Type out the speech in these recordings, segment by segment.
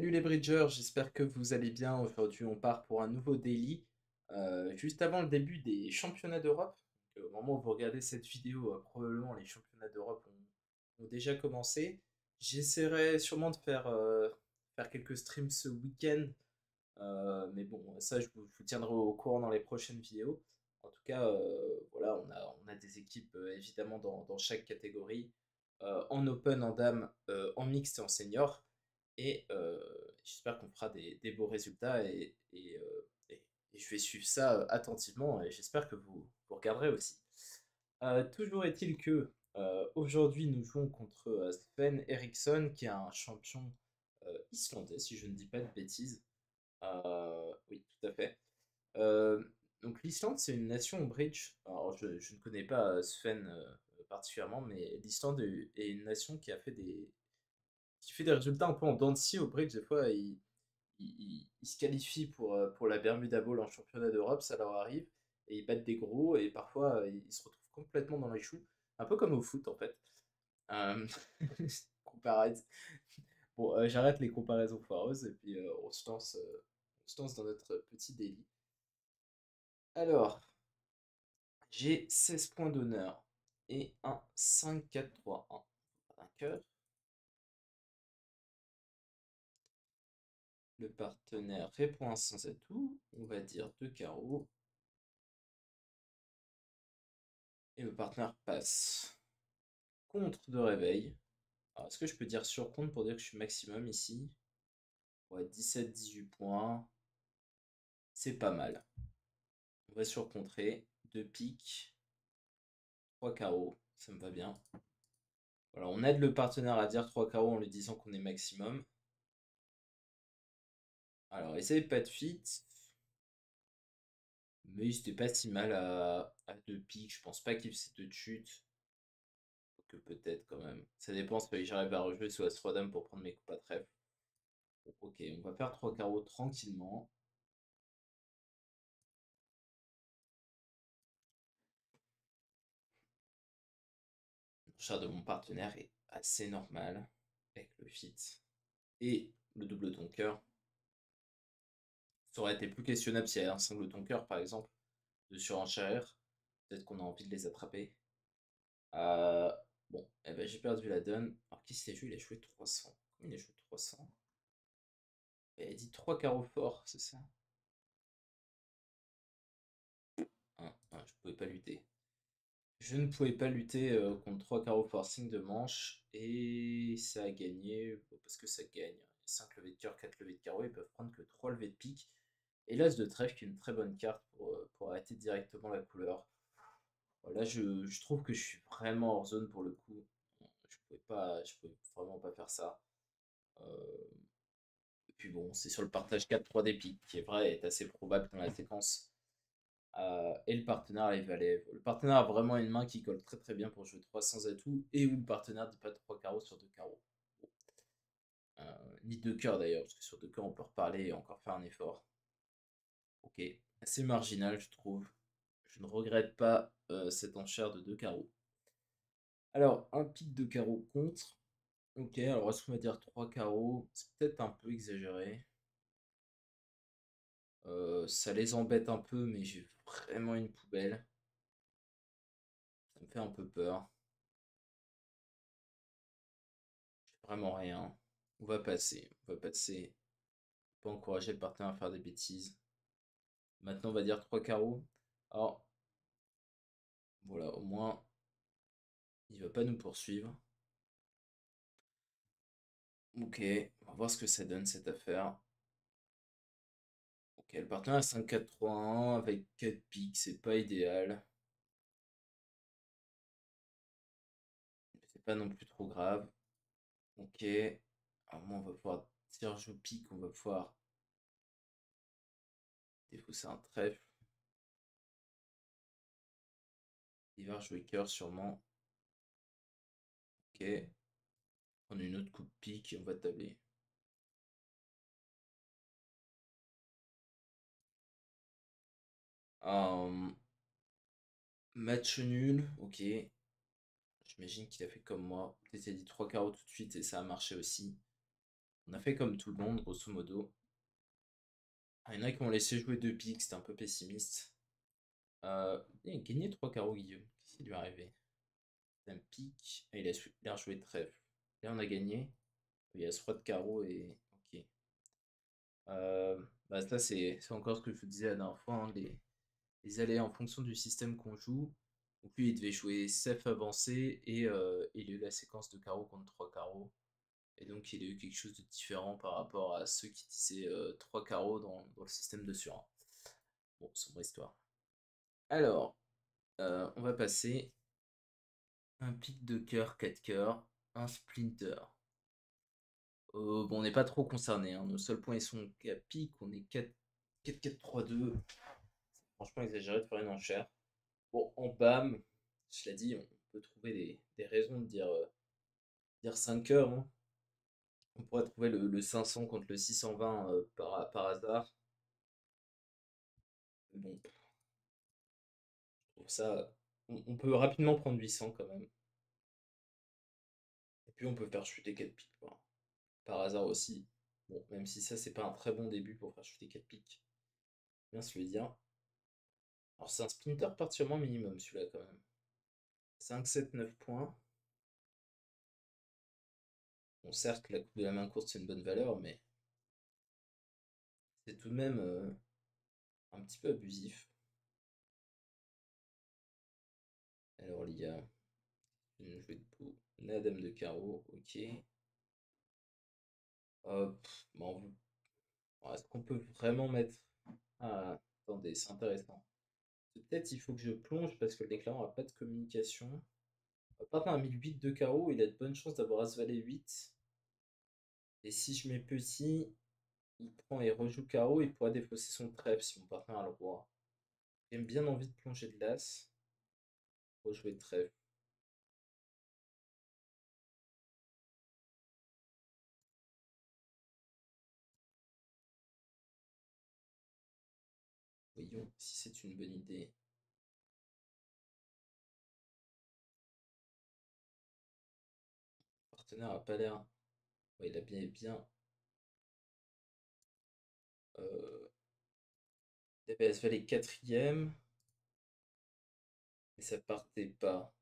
Salut les Bridgers, j'espère que vous allez bien. Aujourd'hui, on part pour un nouveau daily. Juste avant le début des championnats d'Europe. Au moment où vous regardez cette vidéo, probablement les championnats d'Europe ont déjà commencé. J'essaierai sûrement de faire quelques streams ce week-end. Mais bon, ça, je vous tiendrai au courant dans les prochaines vidéos. En tout cas, voilà, on a des équipes évidemment dans chaque catégorie, en open, en dame, en mixte et en senior. Et j'espère qu'on fera des beaux résultats et je vais suivre ça attentivement et j'espère que vous regarderez aussi. Toujours est-il que aujourd'hui nous jouons contre Sven Eriksson qui est un champion islandais si je ne dis pas de bêtises. Oui, tout à fait. Euh, donc l'Islande, c'est une nation bridge. Alors je ne connais pas Sven particulièrement, mais l'Islande est une nation qui fait des résultats un peu en dents de scie au bridge. Des fois, ils se qualifient pour la Bermuda Bowl en championnat d'Europe, ça leur arrive, et ils battent des gros, et parfois ils se retrouvent complètement dans les choux, un peu comme au foot en fait. Euh, comparaison. Bon, j'arrête les comparaisons foireuses, et puis on se lance dans notre petit délit. Alors, j'ai 16 points d'honneur et un 5-4-3-1. Vainqueur. Le partenaire répond sans atout. On va dire 2 carreaux. Et le partenaire passe. Contre de réveil. Alors, est-ce que je peux dire sur compte pour dire que je suis maximum ici? Ouais, 17-18 points. C'est pas mal. On va surcontrer. 2 piques. 3 carreaux. Ça me va bien. Voilà, on aide le partenaire à dire 3 carreaux en lui disant qu'on est maximum. Alors, essayez pas de fit. Mais c'était pas si mal à 2 piques. Je pense pas qu'il fasse de chute. Que peut-être quand même. Ça dépend si j'arrive à rejouer sous As-3 Dame pour prendre mes coups à trèfle. Bon, ok, on va faire 3 carreaux tranquillement. Le char de mon partenaire est assez normal avec le fit. Et le double ton cœur. Ça aurait été plus questionnable s'il y avait un single ton cœur par exemple de surenchérir. Peut-être qu'on a envie de les attraper. Euh, bon, eh ben, j'ai perdu la donne. Alors qui s'est joué? Il a joué 300. Comment il a joué 300? Il a dit 3 carreaux forts, c'est ça? Je pouvais pas lutter. Je ne pouvais pas lutter contre 3 carreaux forcing de manche et ça a gagné parce que ça gagne. 5 levées de cœur, 4 levées de carreau, ils peuvent prendre que 3 levées de pique. Et l'as de trèfle qui est une très bonne carte pour arrêter directement la couleur. Voilà, je trouve que je suis vraiment hors zone pour le coup. Je pouvais vraiment pas faire ça. Euh, et puis bon, c'est sur le partage 4-3 des piques qui est vrai est assez probable dans la séquence. Et le partenaire les valets. Le partenaire a vraiment une main qui colle très très bien pour jouer 3 sans atout et où le partenaire dit pas 3 carreaux sur 2 carreaux. Bon. Ni 2 cœurs d'ailleurs, parce que sur 2 cœurs on peut reparler et encore faire un effort. Ok, assez marginal je trouve. Je ne regrette pas cette enchère de 2 carreaux. Alors, un pic de carreaux contre. Ok, alors est-ce qu'on va dire 3 carreaux? C'est peut-être un peu exagéré. Ça les embête un peu, mais j'ai vraiment une poubelle. Ça me fait un peu peur. Vraiment rien. On va passer. On va passer. Pas encourager le partenaire à faire des bêtises. Maintenant, on va dire 3 carreaux. Alors, voilà, au moins, il va pas nous poursuivre. Ok, on va voir ce que ça donne cette affaire. Ok, le partenaire a 5-4-3-1 avec 4 piques, c'est pas idéal. C'est pas non plus trop grave. Ok, alors moi, on va pouvoir tirer je pique, on va pouvoir défausser un trèfle. Il va jouer cœur sûrement. Ok, on a une autre coupe pique et on va tabler. Euh, Match nul, ok. J'imagine qu'il a fait comme moi. Peut-être il a dit 3 carreaux tout de suite et ça a marché aussi. On a fait comme tout le monde, grosso modo. Ah, il y en a qui ont laissé jouer deux piques, c'était un peu pessimiste. Il a gagné 3 carreaux, Guillaume. Qu'est-ce qui lui est arrivé? Un pique. Ah, il a rejoué trèfle. Là, on a gagné. Il y a ce roi de carreau et. Ok. Bah, ça, c'est encore ce que je vous disais la dernière fois, hein, les allées en fonction du système qu'on joue. Donc lui, il devait jouer Ceph avancé et il a eu la séquence de carreaux contre 3 carreaux. Et donc, il a eu quelque chose de différent par rapport à ceux qui disaient 3 carreaux dans le système de sur 1. Bon, sombre histoire. Alors, on va passer un pic de cœur, 4 cœurs, un splinter. Bon, on n'est pas trop concerné, hein. Nos seuls points ils sont qu'à pic, on est 4, 4, 4, 3, 2. C'est franchement exagéré de faire une enchère. Bon, en BAM, je l'ai dit, on peut trouver des raisons de dire 5 heures, hein. On pourrait trouver le 500 contre le 620 par hasard. Mais bon, pour ça, on peut rapidement prendre 800 quand même. Et puis on peut faire chuter 4 pics, quoi. Par hasard aussi. Bon, même si ça, c'est pas un très bon début pour faire chuter 4 pics. Bien se le dire. Alors c'est un splinter partiellement minimum celui-là quand même. 5, 7, 9 points. Bon, certes, la coupe de la main courte, c'est une bonne valeur, mais c'est tout de même un petit peu abusif. Alors, il y a une jouée de peau, la dame de carreau, ok. Hop, bon, est-ce qu'on peut vraiment mettre... Ah, attendez, c'est intéressant. Peut-être il faut que je plonge parce que le déclarant n'a pas de communication. Par contre, un 1008 de carreau, il a de bonnes chances d'avoir As-Valet 8. Et si je mets petit, il prend et rejoue carreau, il pourra défausser son trèfle si mon partenaire a le roi. J'ai bien envie de plonger de l'As, rejouer trèfle. Voyons si c'est une bonne idée. Le partenaire a pas l'air. Ouais, il a bien. Il avait As-Valet 4ème, mais ça partait pas.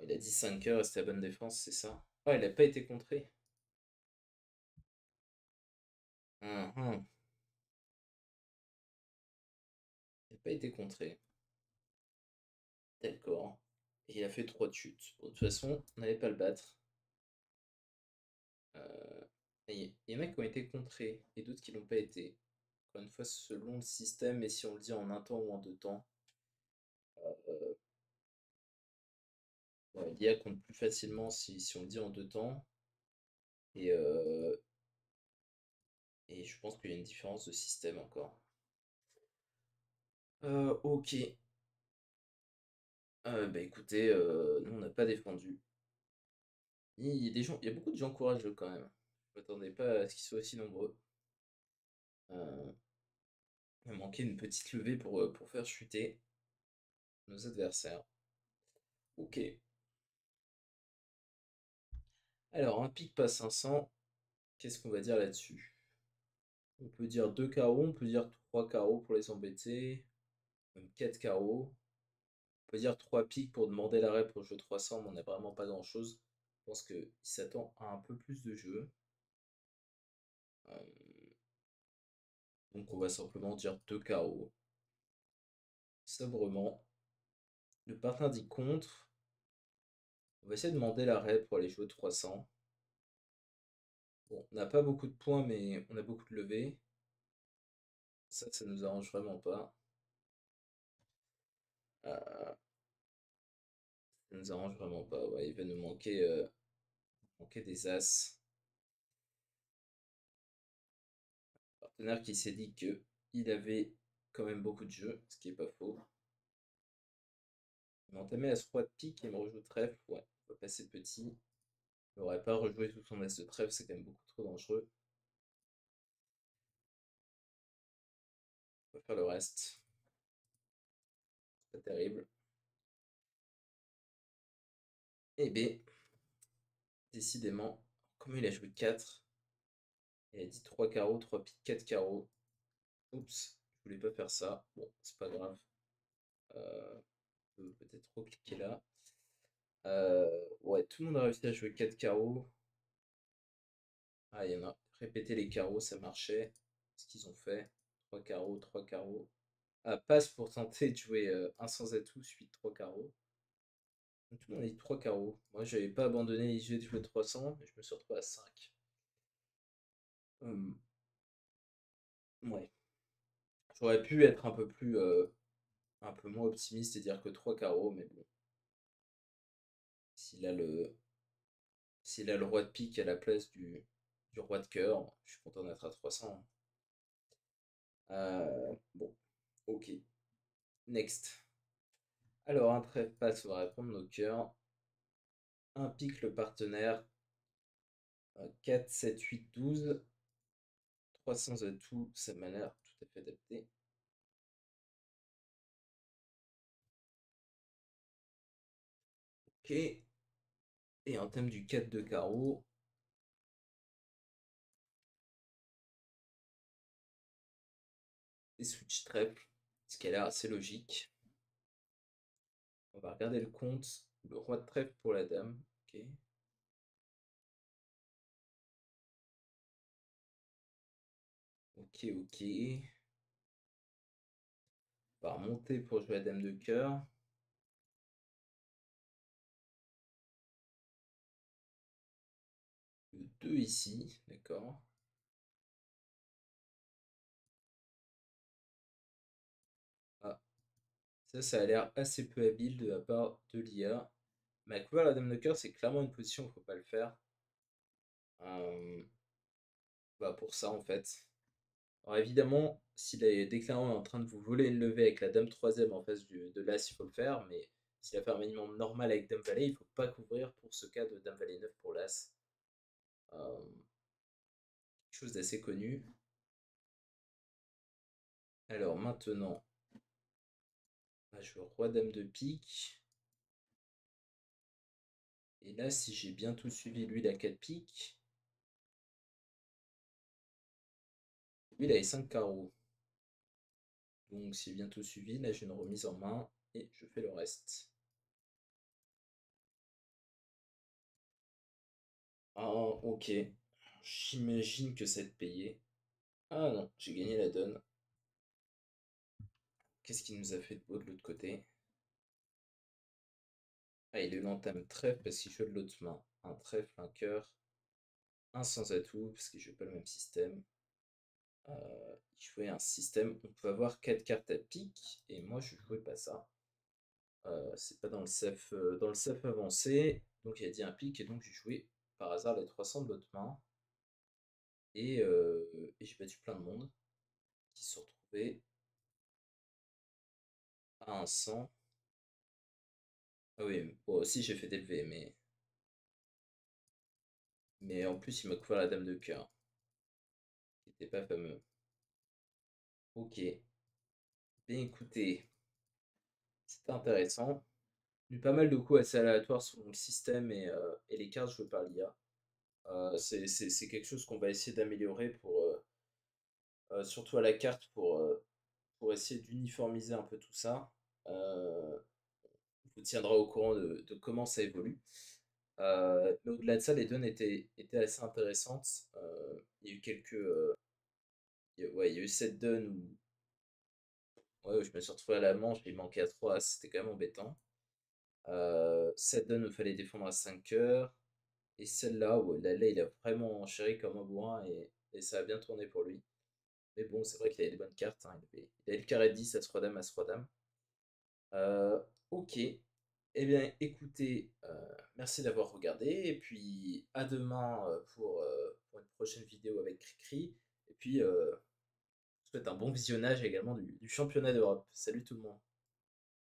Il a dit 5 heures et c'était la bonne défense, c'est ça? Ah, il a pas été contré. Mhm. Il a pas été contré. D'accord. Et il a fait 3 de chute. Bon, de toute façon, on n'allait pas le battre. Il y en a qui ont été contrés et d'autres qui l'ont pas été. Encore une fois, selon le système, et si on le dit en un temps ou en deux temps, l'IA compte plus facilement si on le dit en deux temps. Et, euh, et je pense qu'il y a une différence de système encore. Ok. Bah écoutez, nous on n'a pas défendu. Il y a beaucoup de gens courageux quand même. Je m'attendais pas à ce qu'ils soient aussi nombreux. Euh, il manquait une petite levée pour faire chuter nos adversaires. Ok. Alors, un pic pas 500, qu'est-ce qu'on va dire là-dessus? On peut dire 2 carreaux, on peut dire 3 carreaux pour les embêter, même 4 carreaux. On peut dire 3 piques pour demander l'arrêt pour le jeu 300, mais on n'a vraiment pas grand-chose. Je pense qu'il s'attend à un peu plus de jeu. Euh, donc on va simplement dire 2 carreaux. Sobrement. Le partenaire dit contre. On va essayer de demander l'arrêt pour aller jouer 300. Bon, on n'a pas beaucoup de points, mais on a beaucoup de levées. Ça nous arrange vraiment pas. Euh, ça nous arrange vraiment pas. Ouais, il va nous manquer des as. Partenaire qui s'est dit que il avait quand même beaucoup de jeux, ce qui est pas faux. Il m'a entamé as roi de pique et me rejoue trèfle. Ouais, on va passer petit. Il n'aurait pas rejoué tout son as de trèfle, c'est quand même beaucoup trop dangereux. On va faire le reste. C'est pas terrible. Eh bien, décidément, Comment il a joué 4? Il a dit 3 carreaux, 3 piques, 4 carreaux. Oups, je voulais pas faire ça. Bon, c'est pas grave. On peut peut-être recliquer là. Euh, ouais, tout le monde a réussi à jouer 4 carreaux. Ah, il y en a. Répéter les carreaux, ça marchait. Ce qu'ils ont fait. 3 carreaux, 3 carreaux. Ah, passe pour tenter de jouer un sans atout, suite 3 carreaux. Donc, tout le monde a dit 3 carreaux. Moi, j'avais pas abandonné l'idée de jouer 300, mais je me suis retrouvé à 5. Ouais. J'aurais pu être un peu moins optimiste et dire que 3 carreaux, mais bon. S'il a le, s'il a le roi de pique à la place du roi de cœur, je suis content d'être à 300. Bon, ok. Next. Alors, un trèfle passe, on va répondre nos cœurs. Un pique le partenaire. 4, 7, 8, 12. 300 atouts, ça m'a l'air tout à fait adapté. Ok. Et en thème du 4 de carreau. Et switch trèfle, ce qui a l'air assez logique. On va regarder le compte. Le roi de trèfle pour la dame. Ok. Ok, ok. On va remonter pour jouer la dame de cœur. Le 2 ici, d'accord. Ah, ça a l'air assez peu habile de la part de l'IA. Mais à couvert la dame de cœur, c'est clairement une position où il ne faut pas le faire. Euh, Bah pour ça, en fait. Alors évidemment, si les déclarants est en train de vous voler une levée avec la dame troisième en face de l'as, il faut le faire. Mais s'il a fait un minimum normal avec dame valet, il ne faut pas couvrir pour ce cas de dame valet 9 pour l'as. Quelque chose d'assez connu. Alors maintenant, je veux roi dame de pique. Et là, si j'ai bien tout suivi, lui, il a 4 piques. Lui, il avait 5 carreaux. Donc, si j'ai bien tout suivi, là, j'ai une remise en main et je fais le reste. Ah, ok. J'imagine que c'est de payer. Ah non, j'ai gagné la donne. Qu'est-ce qu'il nous a fait de beau de l'autre côté? Ah, il a eu l'entame trèfle parce qu'il joue de l'autre main. Un trèfle, un cœur, un sans atout parce qu'il joue pas le même système. Il jouait un système, on peut avoir 4 cartes à pique et moi je jouais pas ça. C'est pas dans le safe avancé. Donc il a dit un pic et donc j'ai joué par hasard les 300 de l'autre main. Et j'ai battu plein de monde qui se sont retrouvés à un 100. Ah oui, bon, aussi j'ai fait d'élever, mais en plus il m'a couvert la dame de cœur, qui n'était pas fameux. Ok, bien écoutez, c'était intéressant. Eu pas mal de coups assez aléatoires selon le système et les cartes jouées par l'IA. C'est quelque chose qu'on va essayer d'améliorer surtout à la carte pour essayer d'uniformiser un peu tout ça. Euh, on vous tiendra au courant de comment ça évolue. Mais au-delà de ça, les donnes étaient assez intéressantes. Il y a eu ouais, il y a eu cette donne ouais, où je me suis retrouvé à la manche, il manquait à 3, c'était quand même embêtant. Cette donne où il fallait défendre à 5 heures. Et celle-là, où là, il a vraiment enchéri comme un bourrin et ça a bien tourné pour lui. Mais bon, c'est vrai qu'il avait des bonnes cartes, hein. Il avait le carré de 10, As-Roi Dame, As-Roi Dame. Ok. Eh bien, écoutez, merci d'avoir regardé. Et puis, à demain pour une prochaine vidéo avec Cricri. Et puis, je vous souhaite un bon visionnage également du championnat d'Europe. Salut tout le monde.